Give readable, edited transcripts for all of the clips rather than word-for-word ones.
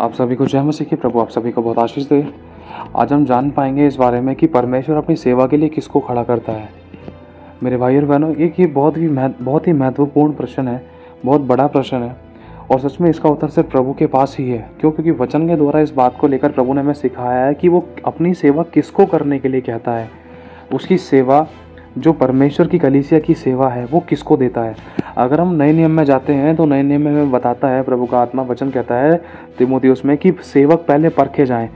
आप सभी को जय मसीह की। प्रभु आप सभी को बहुत आशीष दे। आज हम जान पाएंगे इस बारे में कि परमेश्वर अपनी सेवा के लिए किसको खड़ा करता है। मेरे भाई और बहनों, ये बहुत ही महत्वपूर्ण प्रश्न है, बहुत बड़ा प्रश्न है और सच में इसका उत्तर सिर्फ प्रभु के पास ही है। क्यों? क्योंकि वचन के द्वारा इस बात को लेकर प्रभु ने हमें सिखाया है कि वो अपनी सेवा किसको करने के लिए कहता है। उसकी सेवा जो परमेश्वर की कलीसिया की सेवा है वो किसको देता है। अगर हम नए नियम में जाते हैं तो नए नियम में हमें बताता है, प्रभु का आत्मा वचन कहता है तीमुथियुस में कि सेवक पहले परखे जाएं।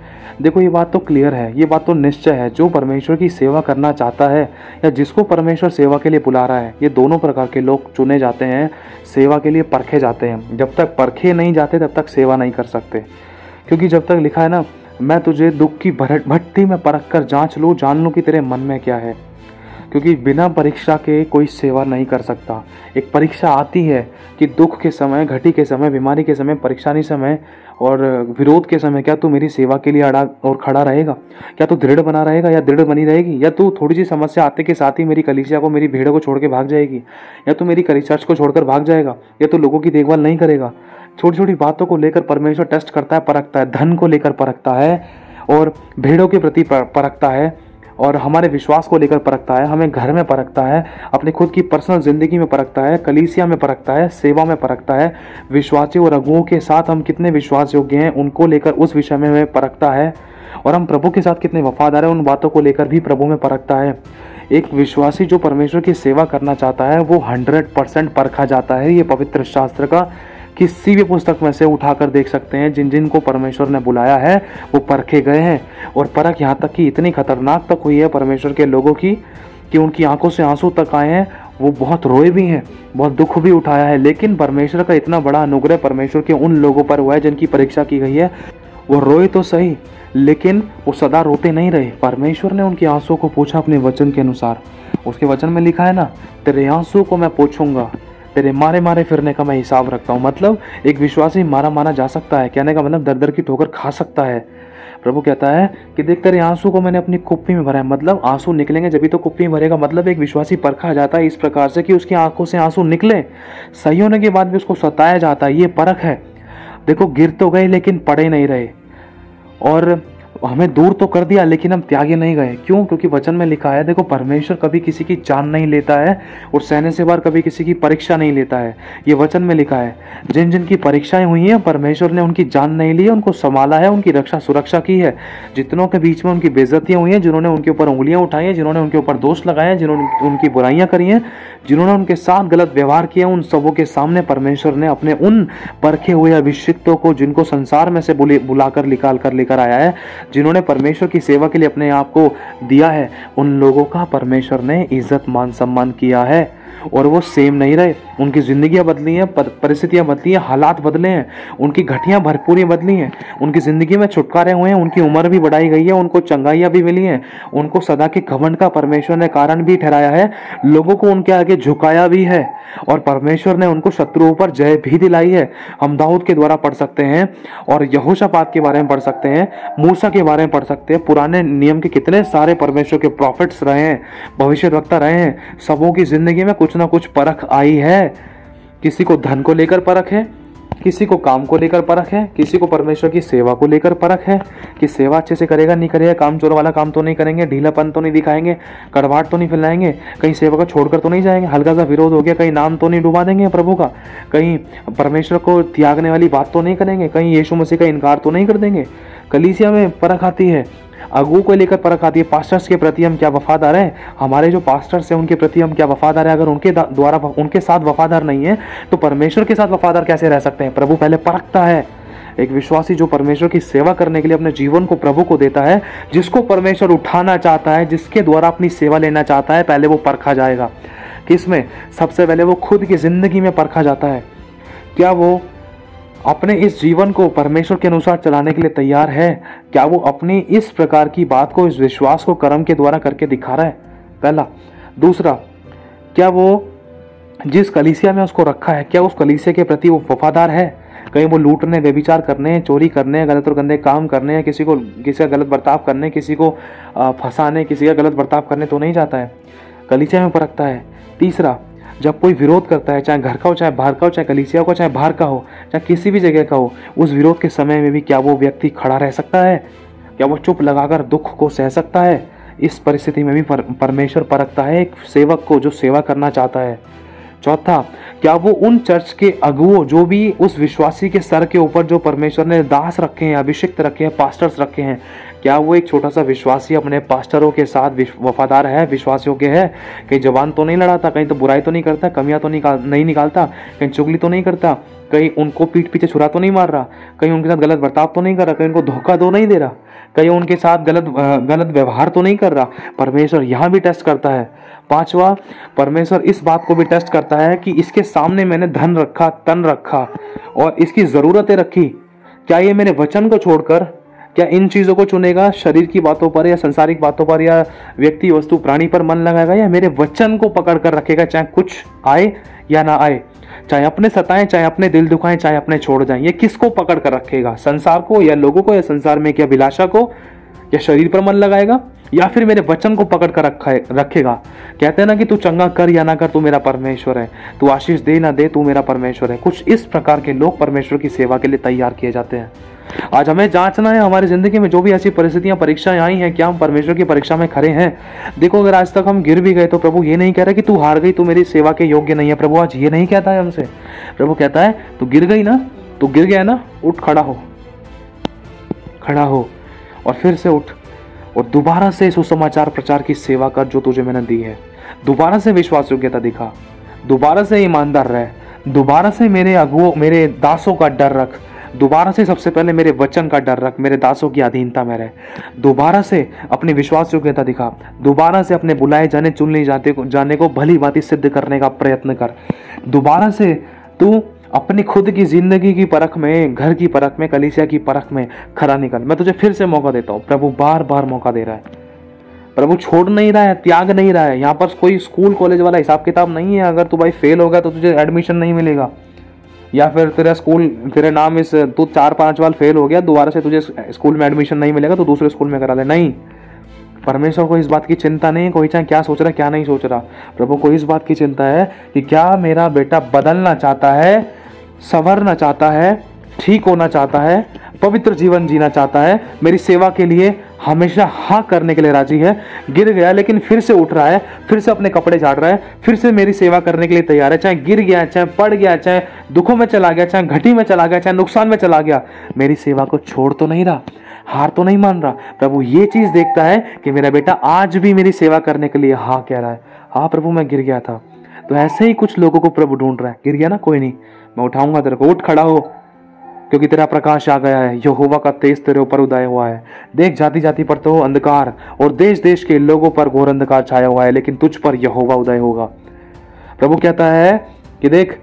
देखो, ये बात तो क्लियर है, ये बात तो निश्चय है। जो परमेश्वर की सेवा करना चाहता है या जिसको परमेश्वर सेवा के लिए बुला रहा है, ये दोनों प्रकार के लोग चुने जाते हैं, सेवा के लिए परखे जाते हैं। जब तक परखे नहीं जाते तब तक सेवा नहीं कर सकते। क्योंकि जब तक लिखा है ना, मैं तुझे दुख की भट्टी में परख कर जांच लूँ, जान लूँ कि तेरे मन में क्या है। क्योंकि बिना परीक्षा के कोई सेवा नहीं कर सकता। एक परीक्षा आती है कि दुख के समय, घटी के समय, बीमारी के समय, परेशानी समय और विरोध के समय क्या तू मेरी सेवा के लिए अड़ा और खड़ा रहेगा? क्या तू दृढ़ बना रहेगा या दृढ़ बनी रहेगी? या तू थोड़ी सी समस्या आते के साथ ही मेरी कलीसिया को, मेरी भेड़ों को छोड़ के भाग जाएगी? या तू मेरी चर्च को छोड़कर भाग जाएगा? या तू लोगों की देखभाल नहीं करेगा? छोटी छोटी बातों को लेकर परमेश्वर टेस्ट करता है, परखता है। धन को लेकर परखता है और भेड़ों के प्रति परखता है और हमारे विश्वास को लेकर परखता है। हमें घर में परखता है, अपनी खुद की पर्सनल ज़िंदगी में परखता है, कलीसिया में परखता है, सेवा में परखता है। विश्वासियों और अगुओं के साथ हम कितने विश्वास योग्य हैं उनको लेकर उस विषय में हमें परखता है। और हम प्रभु के साथ कितने वफादार हैं उन बातों को लेकर भी प्रभु में परखता है। एक विश्वासी जो परमेश्वर की सेवा करना चाहता है वो 100% परखा जाता है। ये पवित्र शास्त्र का किसी भी पुस्तक में से उठाकर देख सकते हैं। जिन जिन को परमेश्वर ने बुलाया है वो परखे गए हैं। और परख यहाँ तक कि इतनी खतरनाक तक हुई है परमेश्वर के लोगों की कि उनकी आंखों से आंसू तक आए हैं। वो बहुत रोए भी हैं, बहुत दुख भी उठाया है। लेकिन परमेश्वर का इतना बड़ा अनुग्रह परमेश्वर के उन लोगों पर हुआ है जिनकी परीक्षा की गई है। वो रोए तो सही, लेकिन वो सदा रोते नहीं रहे। परमेश्वर ने उनके आंसू को पूछा अपने वचन के अनुसार। उसके वचन में लिखा है ना, तेरे आंसू को मैं पूछूंगा, तेरे मारे मारे फिरने का मैं हिसाब रखता हूँ। मतलब एक विश्वासी मारा मारा जा सकता है, कहने का मतलब दर दर की ठोकर खा सकता है। प्रभु कहता है कि देख, तेरे आंसू को मैंने अपनी कुप्पी में भरा है। मतलब आंसू निकलेंगे जब भी तो कुप्पी में भरेगा। मतलब एक विश्वासी परखा जाता है इस प्रकार से कि उसकी आंखों से आंसू निकले। सही होने के बाद भी उसको सताया जाता है। ये परख है। देखो, गिर तो गए लेकिन पड़े नहीं रहे और हमें दूर तो कर दिया लेकिन हम त्यागे नहीं गए। क्यों? क्योंकि वचन में लिखा है, देखो, परमेश्वर कभी किसी की जान नहीं लेता है और सहने से बार कभी किसी की परीक्षा नहीं लेता है। ये वचन में लिखा है। जिन जिन की परीक्षाएं हुई हैं परमेश्वर ने उनकी जान नहीं ली है, उनको संभाला है, उनकी रक्षा सुरक्षा की है। जितनों के बीच में उनकी बेइज्जतियां हुई हैं, जिन्होंने उनके ऊपर उंगलियां उठाई हैं, जिन्होंने उनके ऊपर दोष लगाए हैं, जिन्होंने उनकी बुराइयां करी हैं, जिन्होंने उनके साथ गलत व्यवहार किया, उन सबों के सामने परमेश्वर ने अपने उन परखे हुए अभिषिक्तों को, जिनको संसार में से बुलाकर निकाल कर लेकर आया है, जिन्होंने परमेश्वर की सेवा के लिए अपने आप को दिया है, उन लोगों का परमेश्वर ने इज्जत मान सम्मान किया है। और वो सेम नहीं रहे। उनकी जिंदगियां बदली हैं, परिस्थितियां बदली हैं, हालात बदले हैं, उनकी घटियां भरपूरी बदली हैं, उनकी जिंदगी में छुटकारे हुए हैं, उनकी उम्र भी बढ़ाई गई है, उनको चंगाइयां भी मिली हैं, उनको सदा के घमंड का परमेश्वर ने कारण भी ठहराया है, लोगों को उनके आगे झुकाया भी है और परमेश्वर ने उनको शत्रुओं पर जय भी दिलाई है। हम दाऊद के द्वारा पढ़ सकते हैं और यहोशापात के बारे में पढ़ सकते हैं, मूसा के बारे में पढ़ सकते हैं। पुराने नियम के कितने सारे परमेश्वर के प्रॉफिट्स रहे हैं, भविष्यवक्ता रहे हैं। सबों की जिंदगी में कुछ ना कुछ परख आई है। किसी को धन को लेकर परख है, किसी को काम को लेकर परख है, किसी को परमेश्वर की सेवा को लेकर परख है कि सेवा अच्छे से करेगा नहीं करेगा, काम चोर वाला काम तो नहीं करेंगे, ढीलापन तो नहीं दिखाएंगे, कड़वाहट तो नहीं फैलाएंगे, कहीं सेवा को छोड़कर तो नहीं जाएंगे, हल्का सा विरोध हो गया, कहीं नाम तो नहीं डुबा देंगे प्रभु का, कहीं परमेश्वर को त्यागने वाली बात तो नहीं करेंगे, कहीं यीशु मसीह का इनकार तो नहीं कर देंगे। कलीसिया में परख आती है, अगुओं को लेकर परख आती है। पास्टर्स के प्रति हम क्या वफादार हैं, हमारे जो पास्टर्स हैं उनके प्रति हम क्या वफादार हैं। अगर उनके द्वारा उनके साथ वफादार नहीं है तो परमेश्वर के साथ वफादार कैसे रह सकते हैं। प्रभु पहले परखता है। एक विश्वासी जो परमेश्वर की सेवा करने के लिए अपने जीवन को प्रभु को देता है, जिसको परमेश्वर उठाना चाहता है, जिसके द्वारा अपनी सेवा लेना चाहता है, पहले वो परखा जाएगा। किसमें? सबसे पहले वो खुद की जिंदगी में परखा जाता है। क्या वो अपने इस जीवन को परमेश्वर के अनुसार चलाने के लिए तैयार है? क्या वो अपनी इस प्रकार की बात को, इस विश्वास को कर्म के द्वारा करके दिखा रहा है? पहला। दूसरा, क्या वो जिस कलीसिया में उसको रखा है, क्या उस कलीसिया के प्रति वो वफादार है? कहीं वो लूटने, व्यभिचार करने, चोरी करने, गलत और गंदे काम करने, किसी का गलत बर्ताव करने, किसी को फंसाने, किसी का गलत बर्ताव करने तो नहीं जाता है। कलीसिया में परखता है। तीसरा, जब कोई विरोध करता है, चाहे घर का हो, चाहे बाहर का हो, चाहे कलीसिया का, चाहे बाहर का हो, चाहे किसी भी जगह का हो, उस विरोध के समय में भी क्या वो व्यक्ति खड़ा रह सकता है? क्या वो चुप लगाकर दुख को सह सकता है? इस परिस्थिति में भी परमेश्वर परखता है एक सेवक को जो सेवा करना चाहता है। चौथा, क्या वो उन चर्च के अगुओं, जो भी उस विश्वासी के सर के ऊपर जो परमेश्वर ने दास रखे हैं, अभिषिक्त रखे हैं, पास्टर्स रखे हैं, क्या वो एक छोटा सा विश्वासी अपने पास्टरों के साथ वफादार है, विश्वासियों के है? कहीं जबान तो नहीं लड़ाता, कहीं तो बुराई तो नहीं करता, कमियां तो नहीं निकालता, कहीं चुगली तो नहीं करता, कहीं उनको पीठ पीछे छुरा तो नहीं मार रहा, कहीं उनके साथ गलत बर्ताव तो नहीं कर रहा, कहीं उनको धोखा तो नहीं दे रहा, कहीं उनके साथ गलत व्यवहार तो नहीं कर रहा? परमेश्वर यहाँ भी टेस्ट करता है। पांचवा, परमेश्वर इस बात को भी टेस्ट करता है कि इसके सामने मैंने धन रखा, तन रखा और इसकी ज़रूरतें रखी, क्या ये मेरे वचन को छोड़कर क्या इन चीज़ों को चुनेगा? शरीर की बातों पर या संसारिक बातों पर या व्यक्ति वस्तु प्राणी पर मन लगाएगा, या मेरे वचन को पकड़ कर रखेगा, चाहे कुछ आए या ना आए, चाहे अपने सताएं, चाहे अपने दिल दुखाएं, चाहे अपने छोड़ जाएं? ये किसको पकड़ कर रखेगा? संसार को या लोगों को, या संसार में क्या अभिलाषा को, या शरीर पर मन लगाएगा, या फिर मेरे वचन को पकड़ कर रखेगा? कहते हैं ना कि तू चंगा कर या ना कर, तू मेरा परमेश्वर है, तू आशीष दे ना दे, तू मेरा परमेश्वर है। कुछ इस प्रकार के लोग परमेश्वर की सेवा के लिए तैयार किए जाते हैं। आज हमें जांचना है हमारी जिंदगी में जो भी ऐसी परिस्थितियां, परीक्षाएं आई हैं, क्या हम परमेश्वर की परीक्षा में खड़े हैं? देखो, अगर आज तक हम गिर भी गए तो प्रभु ये नहीं कह रहा कि तू हार गई, तू मेरी सेवा के योग्य नहीं है। प्रभु आज ये नहीं कहता है हमसे। प्रभु कहता है तू गिर गई ना, तू गिर गया ना, उठ, खड़ा हो और फिर से उठ और दोबारा से सुसमाचार प्रचार की सेवा कर जो तुझे मैंने दी है। दोबारा से विश्वास योग्यता दिखा, दोबारा से ईमानदार रह, दोबारा से मेरे अगुओं, मेरे दासों का डर रख, दोबारा से सबसे पहले मेरे वचन का डर रख, मेरे दासों की अधीनता में रह, दोबारा से अपनी विश्वास योग्यता दिखा, दोबारा से अपने बुलाए जाने, चुन ली जाने को भली भांति सिद्ध करने का प्रयत्न कर, दोबारा से तू अपनी खुद की जिंदगी की परख में, घर की परख में, कलीसिया की परख में खरा निकल। मैं तुझे फिर से मौका देता हूँ। प्रभु बार बार मौका दे रहा है। प्रभु छोड़ नहीं रहा है, त्याग नहीं रहा है। यहाँ पर कोई स्कूल कॉलेज वाला हिसाब किताब नहीं है। अगर तू भाई फेल हो गया तो तुझे एडमिशन नहीं मिलेगा, या फिर तेरे नाम इस तू 4-5 बार फेल हो गया, दोबारा से तुझे स्कूल में एडमिशन नहीं मिलेगा तो दूसरे स्कूल में करा ले। नहीं, परमेश्वर को इस बात की चिंता नहीं है कोई चाहे क्या सोच रहा है क्या नहीं सोच रहा। प्रभु को इस बात की चिंता है कि क्या मेरा बेटा बदलना चाहता है, संवरना चाहता है, ठीक होना चाहता है, पवित्र जीवन जीना चाहता है, मेरी सेवा के लिए हमेशा हाँ करने के लिए राजी है। गिर गया लेकिन फिर से उठ रहा है, फिर से अपने कपड़े झाड़ रहा है, फिर से मेरी सेवा करने के लिए तैयार है। चाहे गिर गया, चाहे पड़ गया, चाहे दुखों में चला गया, चाहे घटी में चला गया, चाहे नुकसान में चला गया, मेरी सेवा को छोड़ तो नहीं रहा, हार तो नहीं मान रहा। प्रभु ये चीज देखता है कि मेरा बेटा आज भी मेरी सेवा करने के लिए हाँ कह रहा है। हाँ प्रभु मैं गिर गया था। तो ऐसे ही कुछ लोगों को प्रभु ढूंढ रहा है। गिर गया ना, कोई नहीं, मैं उठाऊंगा तेरे को, उठ खड़ा हो, क्योंकि तेरा प्रकाश आ गया है, यहोवा का तेज तेरे ऊपर उदय हुआ है। देख जाति जाति पर तो अंधकार और देश देश के लोगों पर घोर अंधकार छाया हुआ है, लेकिन तुझ पर यहोवा उदय होगा। प्रभु कहता है कि देख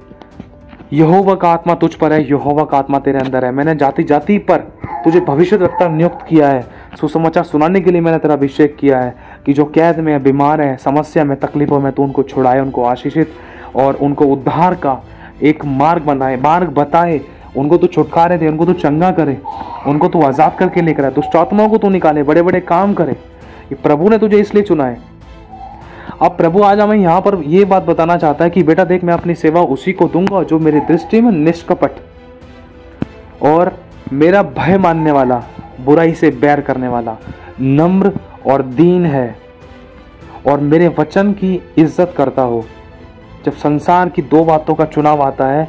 यहोवा का आत्मा तुझ पर है, यहोवा का आत्मा तेरे अंदर है। मैंने जाति जाति पर तुझे भविष्यद्वक्ता नियुक्त किया है, सुसमाचार सुनाने के लिए मैंने तेरा अभिषेक किया है कि जो कैद में, बीमार है, समस्या में, तकलीफों में, तू उनको छुड़ाए, उनको आशीषित और उनको उद्धार का एक मार्ग बताए, उनको तो छुटकारे दे, उनको तो चंगा करे, उनको तो आजाद करके लेकर आए, दुष्ट आत्माओं को तो निकाले, बड़े बड़े काम करे। ये प्रभु ने तुझे इसलिए चुना है। अब प्रभु आज हमें यहाँ पर ये बात बताना चाहता है कि बेटा देख, मैं अपनी सेवा उसी को दूंगा जो मेरी दृष्टि में निष्कपट और मेरा भय मानने वाला, बुराई से बैर करने वाला, नम्र और दीन है और मेरे वचन की इज्जत करता हो। जब संसार की दो बातों का चुनाव आता है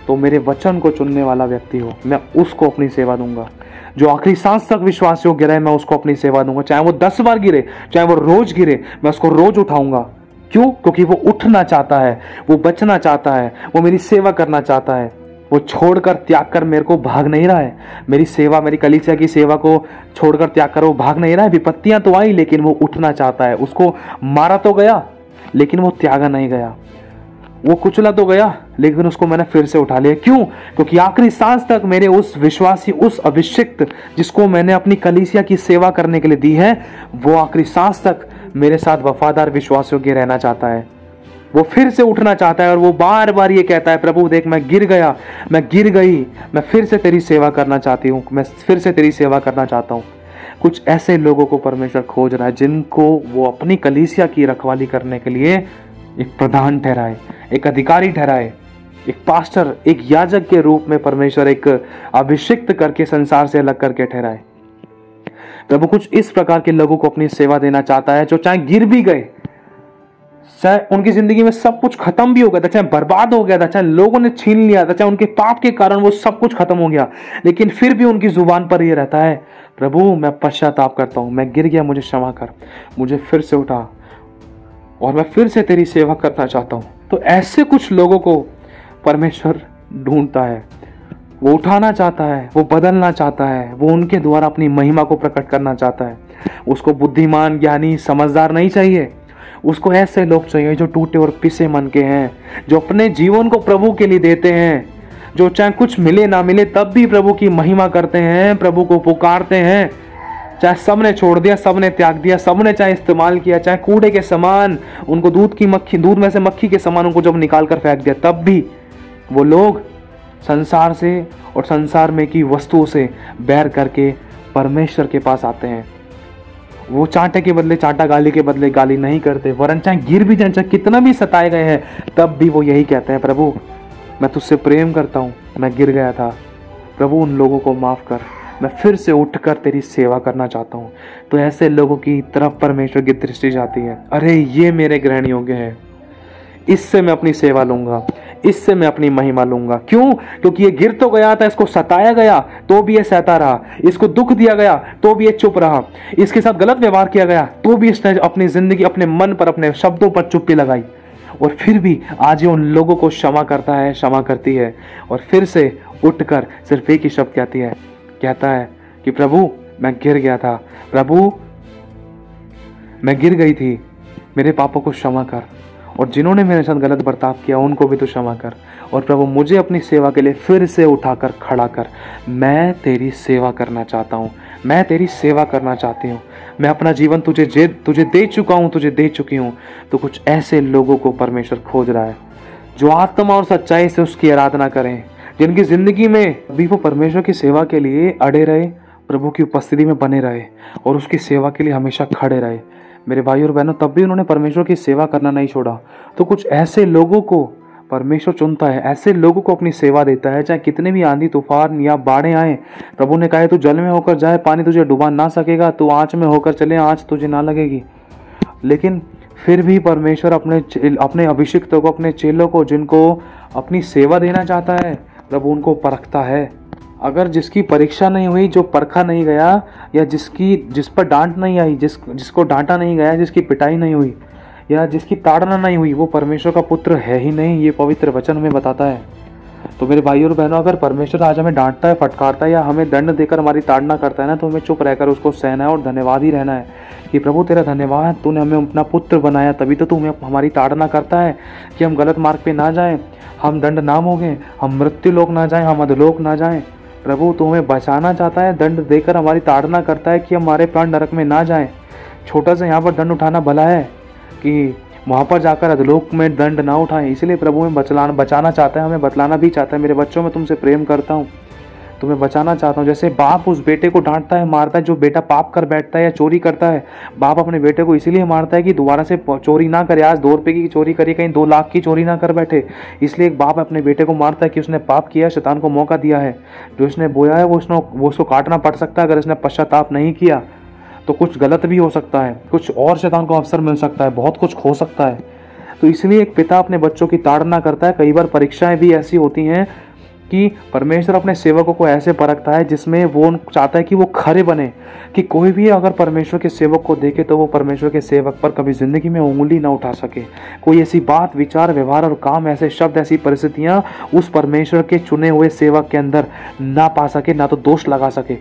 तो मेरे वचन को चुनने वाला व्यक्ति हो, मैं उसको अपनी सेवा दूंगा। जो आखिरी सांस तक विश्वास योग्य रहे, मैं उसको अपनी सेवा दूंगा। चाहे वो 10 बार गिरे, चाहे वो रोज गिरे, मैं उसको रोज उठाऊंगा। क्यों? क्योंकि वो उठना चाहता है, वो बचना चाहता है, वो मेरी सेवा करना चाहता है। वो छोड़कर त्याग कर मेरे को भाग नहीं रहा है। मेरी सेवा, मेरी कलीसिया की सेवा को छोड़कर त्याग कर वो भाग नहीं रहा है। विपत्तियां तो आई लेकिन वो उठना चाहता है। उसको मारा तो गया लेकिन वो त्यागा नहीं गया। वो कुचला तो गया लेकिन उसको मैंने फिर से उठा लिया। क्यों? क्योंकि आखिरी सांस तक मेरे उस विश्वासी, उस अभिषिक्त जिसको मैंने अपनी कलीसिया की सेवा करने के लिए दी है, वो आखिरी सांस तक मेरे साथ वफादार विश्वासियों के रहना चाहता है। वो फिर से उठना चाहता है और वो बार बार ये कहता है, प्रभु देख मैं गिर गया, मैं गिर गई, मैं फिर से तेरी सेवा करना चाहती हूँ, मैं फिर से तेरी सेवा करना चाहता हूँ। कुछ ऐसे लोगों को परमेश्वर खोज रहा है जिनको वो अपनी कलीसिया की रखवाली करने के लिए एक प्रधान ठहराए, एक अधिकारी ठहराए, एक पास्टर, एक याजक के रूप में परमेश्वर एक अभिषिक्त करके संसार से अलग करके ठहराए। प्रभु कुछ इस प्रकार के लोगों को अपनी सेवा देना चाहता है जो चाहे गिर भी गए, चाहे उनकी जिंदगी में सब कुछ खत्म भी हो गया था, चाहे बर्बाद हो गया था, चाहे लोगों ने छीन लिया था, चाहे उनके पाप के कारण वो सब कुछ खत्म हो गया, लेकिन फिर भी उनकी जुबान पर यह रहता है, प्रभु मैं पश्चाताप करता हूं, मैं गिर गया, मुझे क्षमा कर, मुझे फिर से उठा और मैं फिर से तेरी सेवा करना चाहता हूं। तो ऐसे कुछ लोगों को परमेश्वर ढूंढता है, वो उठाना चाहता है, वो बदलना चाहता है, वो उनके द्वारा अपनी महिमा को प्रकट करना चाहता है। उसको बुद्धिमान, ज्ञानी, समझदार नहीं चाहिए, उसको ऐसे लोग चाहिए जो टूटे और पिसे मन के हैं, जो अपने जीवन को प्रभु के लिए देते हैं, जो चाहे कुछ मिले ना मिले तब भी प्रभु की महिमा करते हैं, प्रभु को पुकारते हैं। चाहे सबने छोड़ दिया, सबने त्याग दिया, सबने चाहे इस्तेमाल किया, चाहे कूड़े के समान उनको दूध में से मक्खी के समान उनको जब निकाल कर फेंक दिया, तब भी वो लोग संसार से और संसार में की वस्तुओं से बैर करके परमेश्वर के पास आते हैं। वो चांटे के बदले चांटा, गाली के बदले गाली नहीं करते, वरन चाहे गिर भी जाए, चाहे कितना भी सताए गए हैं, तब भी वो यही कहते हैं, प्रभु मैं तुझसे प्रेम करता हूँ, मैं गिर गया था, प्रभु उन लोगों को माफ कर, मैं फिर से उठकर तेरी सेवा करना चाहता हूँ। तो ऐसे लोगों की तरफ परमेश्वर की दृष्टि जाती है, अरे ये मेरे ग्रहण योग्य है, इससे मैं अपनी सेवा लूंगा, इससे मैं अपनी महिमा लूंगा। क्यों? क्योंकि ये गिर तो गया था, इसको सताया गया तो भी ये सहता रहा, इसको दुख दिया गया तो भी ये चुप रहा, इसके साथ गलत व्यवहार किया गया तो भी इसने अपनी जिंदगी, अपने मन पर, अपने शब्दों पर चुप्पी लगाई, और फिर भी आज ये उन लोगों को क्षमा करता है, क्षमा करती है, और फिर से उठकर सिर्फ एक ही शब्द कहता है कि प्रभु मैं गिर गया था, प्रभु मैं गिर गई थी, मेरे पापों को क्षमा कर, और जिन्होंने मेरे साथ गलत बर्ताव किया उनको भी तो क्षमा कर, और प्रभु मुझे अपनी सेवा के लिए फिर से उठाकर खड़ा कर। मैं तेरी सेवा करना चाहता हूँ, मैं तेरी सेवा करना चाहती हूँ, मैं अपना जीवन तुझे दे चुका हूँ, तुझे दे चुकी हूँ। तो कुछ ऐसे लोगों को परमेश्वर खोज रहा है जो आत्मा और सच्चाई से उसकी आराधना करें, जिनकी जिंदगी में भी वो परमेश्वर की सेवा के लिए अड़े रहे, प्रभु की उपस्थिति में बने रहे और उसकी सेवा के लिए हमेशा खड़े रहे। मेरे भाई और बहनों, तब भी उन्होंने परमेश्वर की सेवा करना नहीं छोड़ा। तो कुछ ऐसे लोगों को परमेश्वर चुनता है, ऐसे लोगों को अपनी सेवा देता है, चाहे कितने भी आंधी तूफान या बाढ़ें आए। प्रभु ने कहा है तू जल में होकर जाए, पानी तुझे डुबा ना सकेगा, तू आँच में होकर चले, आँच तुझे ना लगेगी। लेकिन फिर भी परमेश्वर अपने अभिषिक्तों को, अपने चेलों को, जिनको अपनी सेवा देना चाहता है, प्रभु उनको परखता है। अगर जिसकी परीक्षा नहीं हुई, जो परखा नहीं गया, या जिस पर डांट नहीं आई, जिसको डांटा नहीं गया, जिसकी पिटाई नहीं हुई या जिसकी ताड़ना नहीं हुई, वो परमेश्वर का पुत्र है ही नहीं, ये पवित्र वचन में बताता है। तो मेरे भाई और बहनों, अगर परमेश्वर आज हमें डांटता है, फटकारता है या हमें दंड देकर हमारी ताड़ना करता है ना, तो हमें चुप रहकर उसको सहना है और धन्यवाद ही रहना है कि प्रभु तेरा धन्यवाद, तूने हमें अपना पुत्र बनाया, तभी तो तू हमें हमारी ताड़ना करता है कि हम गलत मार्ग पे ना जाएं, हम दंड ना भोगें, हम मृत्यु लोक ना जाएं, हम अधोलोक ना जाएं। प्रभु तो हमें बचाना चाहता है, दंड देकर हमारी ताड़ना करता है कि हमारे प्राण नरक में ना जाएं। छोटा सा यहाँ पर दंड उठाना भला है कि वहाँ पर जाकर अधोलोक में दंड ना उठाएं। इसलिए प्रभु हमें बचाना चाहता है, हमें बतलाना भी चाहता है, मेरे बच्चों मैं तुमसे प्रेम करता हूँ, तुम्हें बचाना चाहता हूँ। जैसे बाप उस बेटे को डांटता है, मारता है, जो बेटा पाप कर बैठता है या चोरी करता है, बाप अपने बेटे को इसीलिए मारता है कि दोबारा से चोरी ना करे, आज 2 रुपये की चोरी करी, कहीं 2 लाख की चोरी ना कर बैठे। इसलिए एक बाप अपने बेटे को मारता है कि उसने पाप किया, शैतान को मौका दिया है, जो उसने बोया है वो उसको काटना पड़ सकता है। अगर इसने पश्चाताप नहीं किया तो कुछ गलत भी हो सकता है, कुछ और शैतान को अवसर मिल सकता है, बहुत कुछ खो सकता है। तो इसलिए एक पिता अपने बच्चों की ताड़ना करता है। कई बार परीक्षाएं भी ऐसी होती हैं कि परमेश्वर अपने सेवकों को ऐसे परखता है जिसमें वो चाहता है कि वो खरे बने, कि कोई भी अगर परमेश्वर के सेवक को देखे तो वो परमेश्वर के सेवक पर कभी जिंदगी में उंगली ना उठा सके। कोई ऐसी बात, विचार, व्यवहार और काम, ऐसे शब्द, ऐसी परिस्थितियां उस परमेश्वर के चुने हुए सेवक के अंदर ना पा सके, ना तो दोष लगा सके।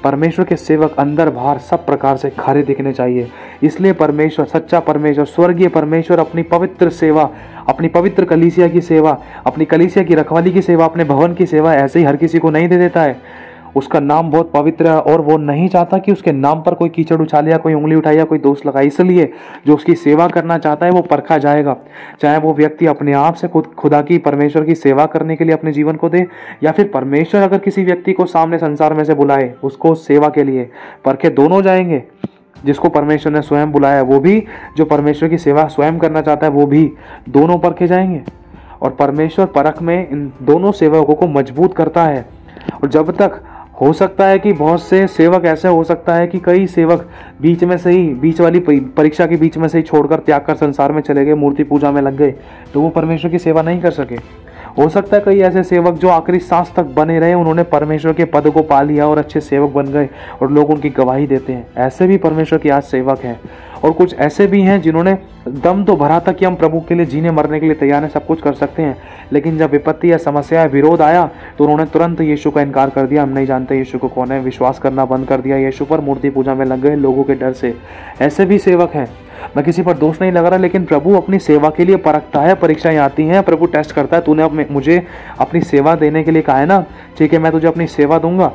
परमेश्वर के सेवक अंदर बाहर सब प्रकार से खरे दिखने चाहिए। इसलिए परमेश्वर, सच्चा परमेश्वर, स्वर्गीय परमेश्वर अपनी पवित्र सेवा, अपनी पवित्र कलीसिया की सेवा, अपनी कलीसिया की रखवाली की सेवा, अपने भवन की सेवा ऐसे ही हर किसी को नहीं दे देता है। उसका नाम बहुत पवित्र है और वो नहीं चाहता कि उसके नाम पर कोई कीचड़ उछाले या कोई उंगली उठाए या कोई दोष लगाए। इसलिए जो उसकी सेवा करना चाहता है वो परखा जाएगा, चाहे वो व्यक्ति अपने आप से खुदा की, परमेश्वर की सेवा करने के लिए अपने जीवन को दे, या फिर परमेश्वर अगर किसी व्यक्ति को सामने संसार में से बुलाए उसको सेवा के लिए, परखे दोनों जाएंगे। जिसको परमेश्वर ने स्वयं बुलाया वो भी, जो परमेश्वर की सेवा स्वयं करना चाहता है वो भी, दोनों परखे जाएंगे। और परमेश्वर परख में इन दोनों सेवकों को मजबूत करता है। और जब तक हो सकता है कि बहुत से सेवक ऐसे हो सकता है कि कई सेवक बीच में से ही, बीच वाली परीक्षा के बीच में से ही छोड़कर त्याग कर संसार में चले गए, मूर्ति पूजा में लग गए, तो वो परमेश्वर की सेवा नहीं कर सके। हो सकता है कई ऐसे सेवक जो आखिरी सांस तक बने रहे, उन्होंने परमेश्वर के पद को पा लिया और अच्छे सेवक बन गए और लोग उनकी गवाही देते हैं। ऐसे भी परमेश्वर के आज सेवक हैं। और कुछ ऐसे भी हैं जिन्होंने दम तो भरा था कि हम प्रभु के लिए जीने मरने के लिए तैयार हैं, सब कुछ कर सकते हैं, लेकिन जब विपत्ति या समस्या या विरोध आया तो उन्होंने तुरंत यीशु का इनकार कर दिया। हम नहीं जानते यीशु को कौन है, विश्वास करना बंद कर दिया यीशु पर, मूर्ति पूजा में लग गए लोगों के डर से। ऐसे भी सेवक हैं। मैं किसी पर दोष नहीं लगा रहा, लेकिन प्रभु अपनी सेवा के लिए परखता है, परीक्षाएं आती हैं, प्रभु टेस्ट करता है। तूने मुझे अपनी सेवा देने के लिए कहा है ना, ठीक है, मैं तुझे अपनी सेवा दूंगा,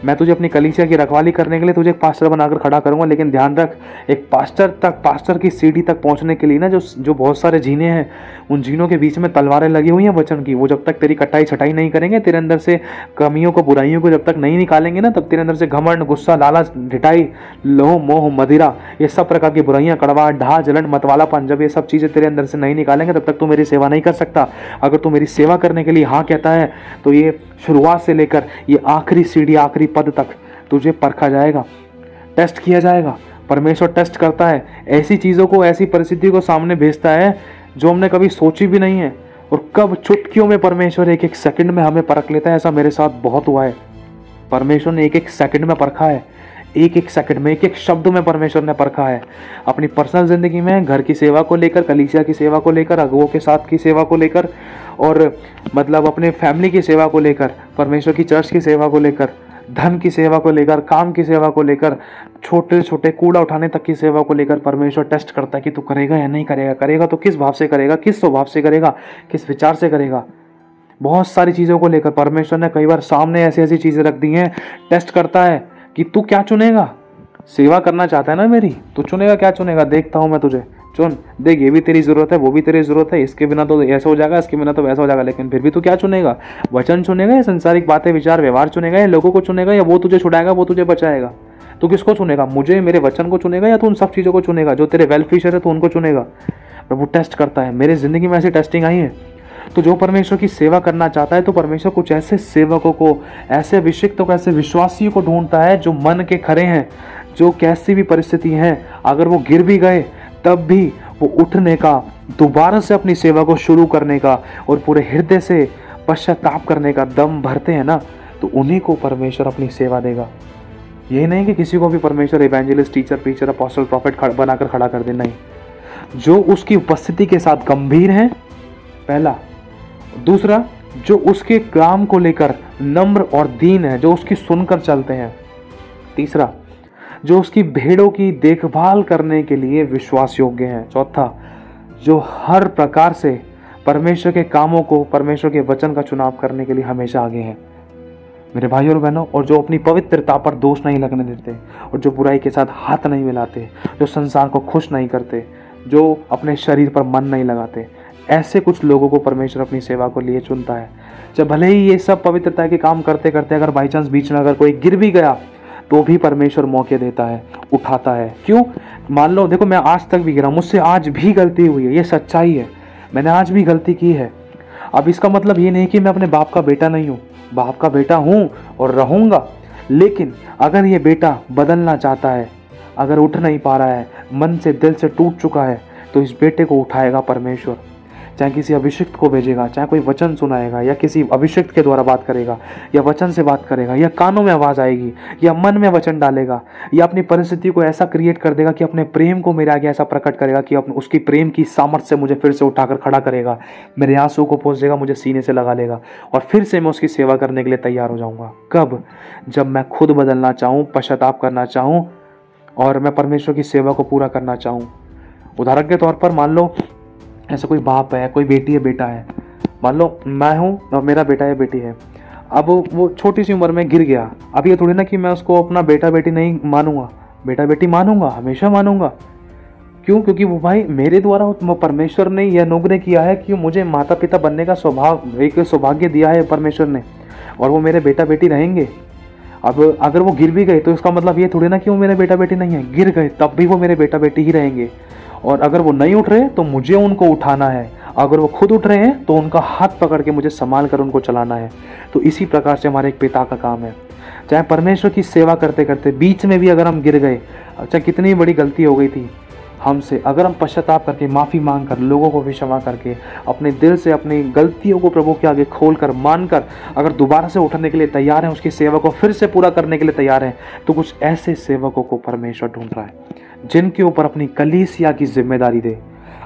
मैं तुझे अपनी कलीसिया की रखवाली करने के लिए तुझे एक पास्टर बनाकर खड़ा करूंगा। लेकिन ध्यान रख, एक पास्टर की सीढ़ी तक पहुंचने के लिए ना जो बहुत सारे जीने हैं, उन जीनों के बीच में तलवारें लगी हुई हैं वचन की। वो जब तक तेरी कटाई छटाई नहीं करेंगे, तेरे अंदर से कमियों को, बुराइयों को जब तक नहीं निकालेंगे ना, तब तेरे अंदर से घमंड, गुस्सा, लालच, ढिठाई, लोह, मोह, मदिरा, ये सब प्रकार की बुराइयां, कड़वा, ढा, जलन, मतवालापन, जब ये सब चीज़ें तेरे अंदर से नहीं निकालेंगे, तब तक तू मेरी सेवा नहीं कर सकता। अगर तू मेरी सेवा करने के लिए हाँ कहता है, तो ये शुरुआत से लेकर ये आखिरी सीढ़ी, आखिरी पद तक तुझे परखा जाएगा, टेस्ट किया जाएगा। परमेश्वर टेस्ट करता है, ऐसी चीज़ों को, ऐसी परिस्थिति को सामने भेजता है जो हमने कभी सोची भी नहीं है, और कब चुटकियों में परमेश्वर एक एक सेकंड में हमें परख लेता है। ऐसा मेरे साथ बहुत हुआ है। परमेश्वर ने एक एक सेकंड में परखा है, एक एक सेकंड में, एक एक शब्द में परमेश्वर ने परखा है। अपनी पर्सनल जिंदगी में, घर की सेवा को लेकर, कलीसिया की सेवा को लेकर, अगुओं के साथ की सेवा को लेकर, और मतलब अपने फैमिली की सेवा को लेकर, परमेश्वर की चर्च की सेवा को लेकर, धन की सेवा को लेकर, काम की सेवा को लेकर, छोटे छोटे कूड़ा उठाने तक की सेवा को लेकर परमेश्वर टेस्ट करता है कि तू करेगा या नहीं करेगा। करेगा तो किस भाव से करेगा, किस स्वभाव से करेगा, किस विचार से करेगा। बहुत सारी चीज़ों को लेकर परमेश्वर ने कई बार सामने ऐसी ऐसी चीज़ें रख दी हैं, टेस्ट करता है कि तू क्या चुनेगा। सेवा करना चाहता है ना मेरी, तू चुनेगा क्या चुनेगा, देखता हूँ मैं तुझे, चुन, देख ये भी तेरी ज़रूरत है, वो भी तेरी ज़रूरत है, इसके बिना तो ऐसा हो जाएगा, इसके बिना तो वैसा हो जाएगा, लेकिन फिर भी तू क्या चुनेगा। वचन चुनेगा या संसारिक बातें, विचार, व्यवहार चुनेगा, या लोगों को चुनेगा, या वो तुझे छुड़ाएगा, वो तुझे बचाएगा। तू किसको चुनेगा, मुझे, मेरे वचन को चुनेगा, या तू उन सब चीज़ों को चुनेगा जो तेरे वेलफिशर है, तो उनको चुनेगा। प्रभु टेस्ट करता है। मेरे ज़िंदगी में ऐसी टेस्टिंग आई है। तो जो परमेश्वर की सेवा करना चाहता है, तो परमेश्वर कुछ ऐसे सेवकों को, ऐसे अभिषिक्तों को, ऐसे विश्वासियों को ढूंढता है जो मन के खरे हैं, जो कैसी भी परिस्थिति है, अगर वो गिर भी गए तब भी वो उठने का, दोबारा से अपनी सेवा को शुरू करने का और पूरे हृदय से पश्चाताप करने का दम भरते हैं ना, तो उन्हीं को परमेश्वर अपनी सेवा देगा। ये नहीं कि किसी को भी परमेश्वर evangelist, teacher, preacher, apostle, profit बनाकर खड़ा कर दे, नहीं। जो उसकी उपस्थिति के साथ गंभीर हैं, पहला। दूसरा, जो उसके काम को लेकर नम्र और दीन है, जो उसकी सुनकर चलते हैं। तीसरा, जो उसकी भेड़ों की देखभाल करने के लिए विश्वास योग्य हैं। चौथा, जो हर प्रकार से परमेश्वर के कामों को, परमेश्वर के वचन का चुनाव करने के लिए हमेशा आगे हैं। मेरे भाइयों और बहनों, और जो अपनी पवित्रता पर दोष नहीं लगने देते, और जो बुराई के साथ हाथ नहीं मिलाते, जो संसार को खुश नहीं करते, जो अपने शरीर पर मन नहीं लगाते, ऐसे कुछ लोगों को परमेश्वर अपनी सेवा को लिए चुनता है। जब भले ही ये सब पवित्रता के काम करते करते अगर बाई चांस बीच में अगर कोई गिर भी गया, तो भी परमेश्वर मौके देता है, उठाता है। क्यों? मान लो, देखो मैं आज तक भी गिरा, मुझसे आज भी गलती हुई है, ये सच्चाई है, मैंने आज भी गलती की है। अब इसका मतलब ये नहीं कि मैं अपने बाप का बेटा नहीं हूँ, बाप का बेटा हूँ और रहूँगा। लेकिन अगर ये बेटा बदलना चाहता है, अगर उठ नहीं पा रहा है, मन से, दिल से टूट चुका है, तो इस बेटे को उठाएगा परमेश्वर। चाहे किसी अभिषिक्त को भेजेगा, चाहे कोई वचन सुनाएगा, या किसी अभिषिक्त के द्वारा बात करेगा, या वचन से बात करेगा, या कानों में आवाज़ आएगी, या मन में वचन डालेगा, या अपनी परिस्थिति को ऐसा क्रिएट कर देगा कि अपने प्रेम को मेरे आगे ऐसा प्रकट करेगा कि अपने उसकी प्रेम की सामर्थ्य से मुझे फिर से उठाकर खड़ा करेगा, मेरे आंसू को पोंछ देगा, मुझे सीने से लगा लेगा, और फिर से मैं उसकी सेवा करने के लिए तैयार हो जाऊँगा। कब? जब मैं खुद बदलना चाहूँ, पश्चाताप करना चाहूँ, और मैं परमेश्वर की सेवा को पूरा करना चाहूँ। उदाहरण के तौर पर मान लो ऐसा कोई बाप है, कोई बेटी है, बेटा है, मान लो मैं हूँ और मेरा बेटा या बेटी है। अब वो छोटी सी उम्र में गिर गया, अब ये थोड़ी ना कि मैं उसको अपना बेटा बेटी नहीं मानूंगा, बेटा बेटी मानूंगा, हमेशा मानूंगा। क्यों? क्योंकि वो भाई मेरे द्वारा परमेश्वर ने यह अनुग्रह किया है कि मुझे माता पिता बनने का एक सौभाग्य दिया है परमेश्वर ने, और वो मेरे बेटा बेटी रहेंगे। अब अगर वो गिर भी गए तो इसका मतलब ये थोड़ी ना कि वो मेरे बेटा बेटी नहीं है, गिर गए तब भी वो मेरे बेटा बेटी ही रहेंगे। और अगर वो नहीं उठ रहे तो मुझे उनको उठाना है, अगर वो खुद उठ रहे हैं तो उनका हाथ पकड़ के मुझे संभाल कर उनको चलाना है। तो इसी प्रकार से हमारे एक पिता का काम है। चाहे परमेश्वर की सेवा करते करते बीच में भी अगर हम गिर गए, चाहे कितनी बड़ी गलती हो गई थी हमसे, अगर हम पश्चाताप करके माफ़ी मांग कर, लोगों को भी क्षमा करके, अपने दिल से अपनी गलतियों को प्रभु के आगे खोल कर मान कर अगर दोबारा से उठने के लिए तैयार हैं, उसकी सेवा को फिर से पूरा करने के लिए तैयार हैं, तो कुछ ऐसे सेवकों को परमेश्वर ढूंढ रहा है जिनके ऊपर अपनी कलीसिया की जिम्मेदारी दे।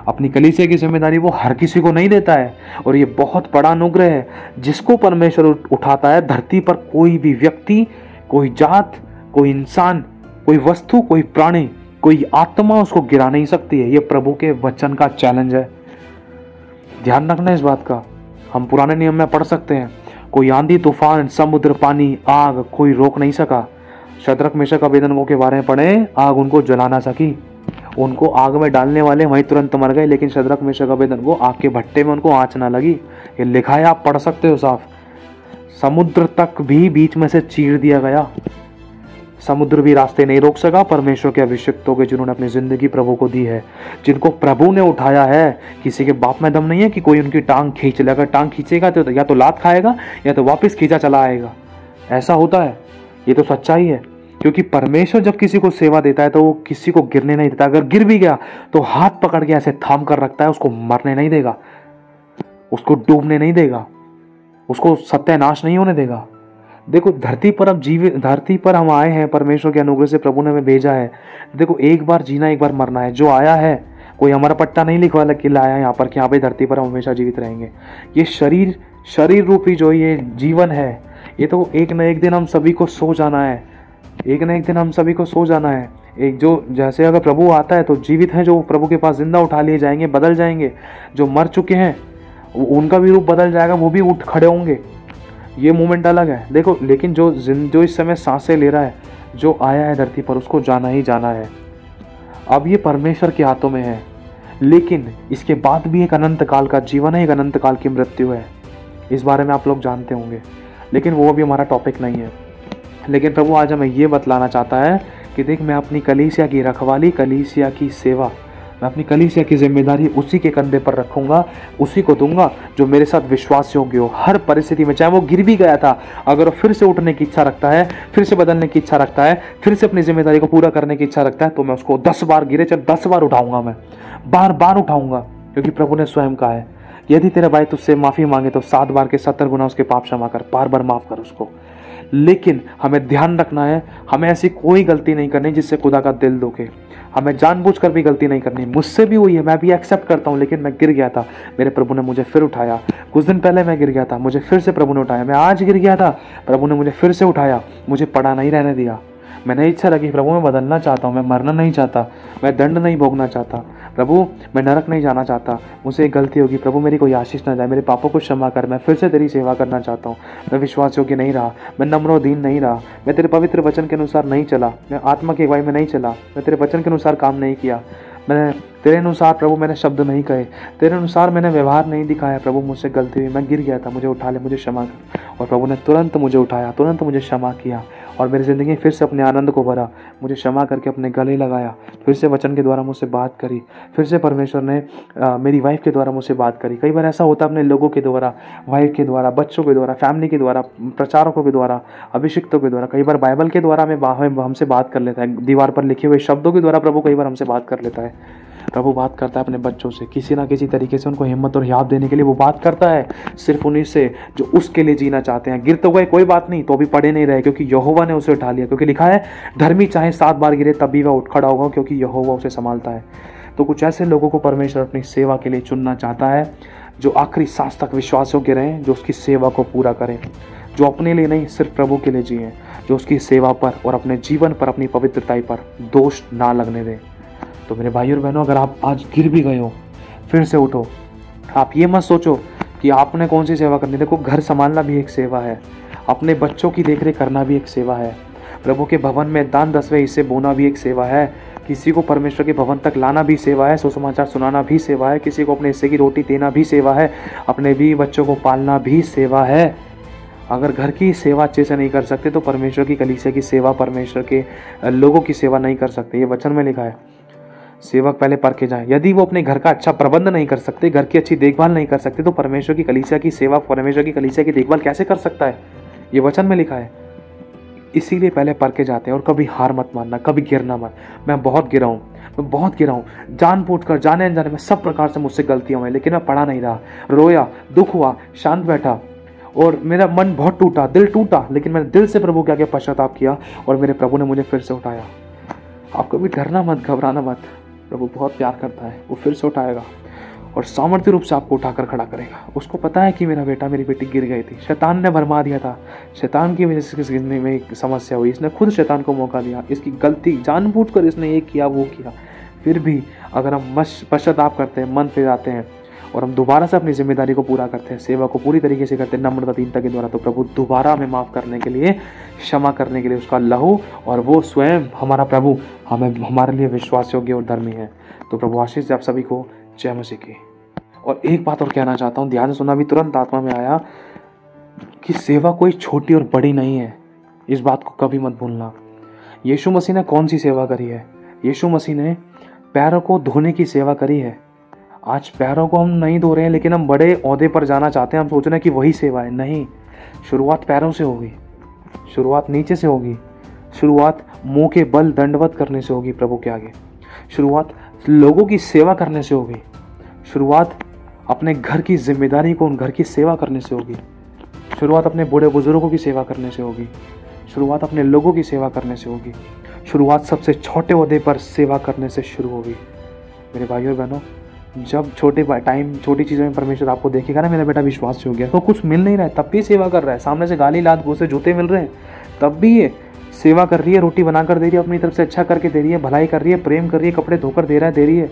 अपनी कलीसिया की जिम्मेदारी वो हर किसी को नहीं देता है, और ये बहुत बड़ा अनुग्रह है। जिसको परमेश्वर उठाता है, धरती पर कोई भी व्यक्ति, कोई जात, कोई इंसान, कोई वस्तु, कोई प्राणी, कोई आत्मा उसको गिरा नहीं सकती है। ये प्रभु के वचन का चैलेंज है। ध्यान रखना इस बात का। हम पुराने नियम में पढ़ सकते हैं, कोई आंधी तूफान, समुद्र, पानी, आग कोई रोक नहीं सका। शद्रक मेशक अबेदनगो के बारे में पढ़े, आग उनको जला ना सकी। उनको आग में डालने वाले वहीं तुरंत मर गए, लेकिन शद्रक मेशक अबेदनगो आग के भट्टे में उनको आंच ना लगी। ये लिखा है, आप पढ़ सकते हो साफ। समुद्र तक भी बीच में से चीर दिया गया, समुद्र भी रास्ते नहीं रोक सका। परमेश्वर के अभिषिक्तों के जिन्होंने अपनी जिंदगी प्रभु को दी है, जिनको प्रभु ने उठाया है, किसी के बाप में दम नहीं है कि कोई उनकी टांग खींच ले। अगर टांग खींचेगा तो या तो लात खाएगा या तो वापस खींचा चला आएगा। ऐसा होता है, ये तो सच्चाई है। क्योंकि परमेश्वर जब किसी को सेवा देता है तो वो किसी को गिरने नहीं देता। अगर गिर भी गया तो हाथ पकड़ के ऐसे थाम कर रखता है, उसको मरने नहीं देगा, उसको डूबने नहीं देगा, उसको सत्यानाश नहीं होने देगा। देखो, धरती पर हम आए हैं, परमेश्वर के अनुग्रह से प्रभु ने हमें भेजा है। देखो, एक बार जीना, एक बार मरना है। जो आया है, कोई हमारा पट्टा नहीं लिखवा के लाया यहाँ पर कि यहाँ पे धरती पर हम हमेशा जीवित रहेंगे। ये शरीर रूपी जो ये जीवन है, ये तो एक न एक दिन हम सभी को सो जाना है। एक न एक दिन हम सभी को सो जाना है। एक जो जैसे अगर प्रभु आता है तो जीवित हैं जो प्रभु के पास जिंदा उठा लिए जाएंगे, बदल जाएंगे। जो मर चुके हैं उनका भी रूप बदल जाएगा, वो भी उठ खड़े होंगे। ये मोमेंट अलग है। देखो, लेकिन जो इस समय सांसें ले रहा है, जो आया है धरती पर, उसको जाना ही जाना है। अब ये परमेश्वर के हाथों में है, लेकिन इसके बाद भी एक अनंत काल का जीवन है, एक अनंत काल की मृत्यु है। इस बारे में आप लोग जानते होंगे, लेकिन वो अभी हमारा टॉपिक नहीं है। लेकिन प्रभु आज हमें ये बतलाना चाहता है कि देख, मैं अपनी कलीसिया की रखवाली, कलीसिया की सेवा, मैं अपनी कलीसिया की जिम्मेदारी उसी के कंधे पर रखूंगा, उसी को दूंगा जो मेरे साथ विश्वास योग्य हो हर परिस्थिति में। चाहे वो गिर भी गया था, अगर वो फिर से उठने की इच्छा रखता है, फिर से बदलने की इच्छा रखता है, फिर से अपनी जिम्मेदारी को पूरा करने की इच्छा रखता है, तो मैं उसको 10 बार गिरे, चल 10 बार उठाऊंगा, मैं बार बार उठाऊंगा। क्योंकि प्रभु ने स्वयं कहा है, यदि तेरा भाई तुझसे माफी मांगे तो 7 बार के 70 गुना उसके पाप क्षमा कर, बार बार माफ कर उसको। लेकिन हमें ध्यान रखना है, हमें ऐसी कोई गलती नहीं करनी जिससे खुदा का दिल दुखे। हमें जानबूझकर भी गलती नहीं करनी। मुझसे भी हुई है, मैं भी एक्सेप्ट करता हूँ, लेकिन मैं गिर गया था, मेरे प्रभु ने मुझे फिर उठाया। कुछ दिन पहले मैं गिर गया था, मुझे फिर से प्रभु ने उठाया। मैं आज गिर गया था, प्रभु ने मुझे फिर से उठाया, मुझे पड़ा नहीं रहने दिया। मैंने इच्छा रखी, प्रभु मैं बदलना चाहता हूँ, मैं मरना नहीं चाहता, मैं दंड नहीं भोगना चाहता, प्रभु मैं नरक नहीं जाना चाहता। मुझसे एक गलती होगी, प्रभु मेरी कोई आशीष ना जाए, मेरे पापों को क्षमा कर, मैं फिर से तेरी सेवा करना चाहता हूँ। मैं विश्वास योग्य नहीं रहा, मैं नम्र दीन नहीं रहा, मैं तेरे पवित्र वचन के अनुसार नहीं चला, मैं आत्मा की अगुवाई में नहीं चला, मैं तेरे वचन के अनुसार काम नहीं किया, मैंने तेरे अनुसार प्रभु मैंने शब्द नहीं कहे, तेरे अनुसार मैंने व्यवहार नहीं दिखाया। प्रभु मुझसे गलती हुई, मैं गिर गया था, मुझे उठा ले, मुझे क्षमा कर। और प्रभु ने तुरंत मुझे उठाया, तुरंत मुझे क्षमा किया और मेरी ज़िंदगी में फिर से अपने आनंद को भरा, मुझे क्षमा करके अपने गले लगाया, फिर से वचन के द्वारा मुझसे बात करी, फिर से परमेश्वर ने मेरी वाइफ के द्वारा मुझसे बात करी। कई बार ऐसा होता है अपने लोगों के द्वारा, वाइफ के द्वारा, बच्चों के द्वारा, फैमिली के द्वारा, प्रचारकों के द्वारा, अभिषिक्तों के द्वारा, कई बार बाइबल के द्वारा हमसे बात कर लेता है, दीवार पर लिखे हुए शब्दों के द्वारा प्रभु कई बार हमसे बात कर लेता है। प्रभु बात करता है अपने बच्चों से, किसी ना किसी तरीके से उनको हिम्मत और याद देने के लिए वो बात करता है, सिर्फ उन्हीं से जो उसके लिए जीना चाहते हैं। गिर तो गए, कोई बात नहीं, तो भी पड़े नहीं रहे, क्योंकि यहोवा ने उसे उठा लिया। क्योंकि लिखा है, धर्मी चाहे 7 बार गिरे तब भी वह उठ खड़ा होगा, क्योंकि यहोवा उसे संभालता है। तो कुछ ऐसे लोगों को परमेश्वर अपनी सेवा के लिए चुनना चाहता है, जो आखिरी सांस तक विश्वास योग्य रहें, जो उसकी सेवा को पूरा करें, जो अपने लिए नहीं सिर्फ प्रभु के लिए जिए, जो उसकी सेवा पर और अपने जीवन पर, अपनी पवित्रताई पर दोष ना लगने दें। तो मेरे भाइयों और बहनों, अगर आप आज गिर भी गए हो, फिर से उठो। आप ये मत सोचो कि आपने कौन सी सेवा करनी। देखो, घर संभालना भी एक सेवा है, अपने बच्चों की देखरेख करना भी एक सेवा है, प्रभु के भवन में दान 10वें हिस्से बोना भी एक सेवा है, किसी को परमेश्वर के भवन तक लाना भी सेवा है, सुसमाचार सुनाना भी सेवा है, किसी को अपने हिस्से की रोटी देना भी सेवा है, अपने भी बच्चों को पालना भी सेवा है। अगर घर की सेवा अच्छे से नहीं कर सकते तो परमेश्वर की कलीसिया की सेवा, परमेश्वर के लोगों की सेवा नहीं कर सकते। ये वचन में लिखा है, सेवक पहले परखे जाएं। यदि वो अपने घर का अच्छा प्रबंध नहीं कर सकते, घर की अच्छी देखभाल नहीं कर सकते, तो परमेश्वर की कलीसिया की सेवा, परमेश्वर की कलीसिया की देखभाल कैसे कर सकता है? ये वचन में लिखा है। इसीलिए पहले परखे जाते हैं। और कभी हार मत मानना, कभी गिरना मत। मैं बहुत गिरा हूँ, मैं बहुत गिरा हूँ, जानबूझ कर, जाने अनजाने में, सब प्रकार से मुझसे गलतियाँ हुई, लेकिन मैं पढ़ा नहीं रहा, रोया, दुख हुआ, शांत बैठा, और मेरा मन बहुत टूटा, दिल टूटा, लेकिन मैंने दिल से प्रभु के आगे पश्चाताप किया और मेरे प्रभु ने मुझे फिर से उठाया। आप कभी डरना मत, घबराना मत। प्रभु बहुत प्यार करता है, वो फिर से उठाएगा और सामर्थ्य रूप से आपको उठाकर खड़ा करेगा। उसको पता है कि मेरा बेटा, मेरी बेटी गिर गई थी, शैतान ने भरमा दिया था, शैतान की वजह से गिरने में एक समस्या हुई, इसने खुद शैतान को मौका दिया, इसकी गलती जानबूझकर इसने ये किया वो किया। फिर भी अगर हम पश्चाताप करते हैं, मन फिराते हैं और हम दोबारा से अपनी जिम्मेदारी को पूरा करते हैं, सेवा को पूरी तरीके से करते हैं नम्रता, दीनता के द्वारा, तो प्रभु दोबारा हमें माफ़ करने के लिए, क्षमा करने के लिए उसका लहू, और वो स्वयं हमारा प्रभु हमें, हमारे लिए विश्वास योग्य और धर्मी है। तो प्रभु आशीष दे आप सभी को। जय मसीह की। और एक बात और कहना चाहता हूँ, ध्यान से सुना, भी तुरंत आत्मा में आया कि सेवा कोई छोटी और बड़ी नहीं है। इस बात को कभी मत भूलना। यीशु मसीह ने कौन सी सेवा करी है? यीशु मसीह ने पैरों को धोने की सेवा करी है। आज पैरों को हम नहीं धो रहे हैं, लेकिन हम बड़े ओहदे पर जाना चाहते हैं, हम सोच रहे हैं कि वही सेवा है। नहीं, शुरुआत पैरों से होगी, शुरुआत नीचे से होगी, शुरुआत मुंह के बल दंडवत करने से होगी प्रभु के आगे, शुरुआत लोगों की सेवा करने से होगी, शुरुआत अपने घर की जिम्मेदारी को, उन घर की सेवा करने से होगी, शुरुआत अपने बूढ़े बुजुर्गों की सेवा करने से होगी, शुरुआत अपने लोगों की सेवा करने से होगी, शुरुआत सबसे छोटे ओहदे पर सेवा करने से शुरू होगी। मेरे भाइयों बहनों, जब छोटी चीज़ों में परमेश्वर आपको देखेगा ना, मेरा बेटा विश्वास हो गया, तो कुछ मिल नहीं रहा है तब भी सेवा कर रहा है, सामने से गाली लात घूसे जूते मिल रहे हैं तब भी ये सेवा कर रही है, रोटी बनाकर दे रही है, अपनी तरफ से अच्छा करके दे रही है, भलाई कर रही है, प्रेम कर रही है, कपड़े धोकर दे रही है,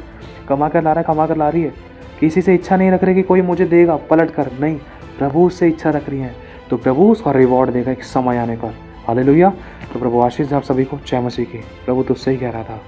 कमा कर ला रहा है, कमा कर ला रही है। किसी से इच्छा नहीं रख रही कि कोई मुझे देगा पलट कर, नहीं, प्रभु उससे इच्छा रख रही है, तो प्रभु उसका रिवॉर्ड देगा एक समय आने पर। हालेलुया। तो प्रभु आशीष दे आप सभी को। जय मसीह की। प्रभु तुझसे ही कह रहा था।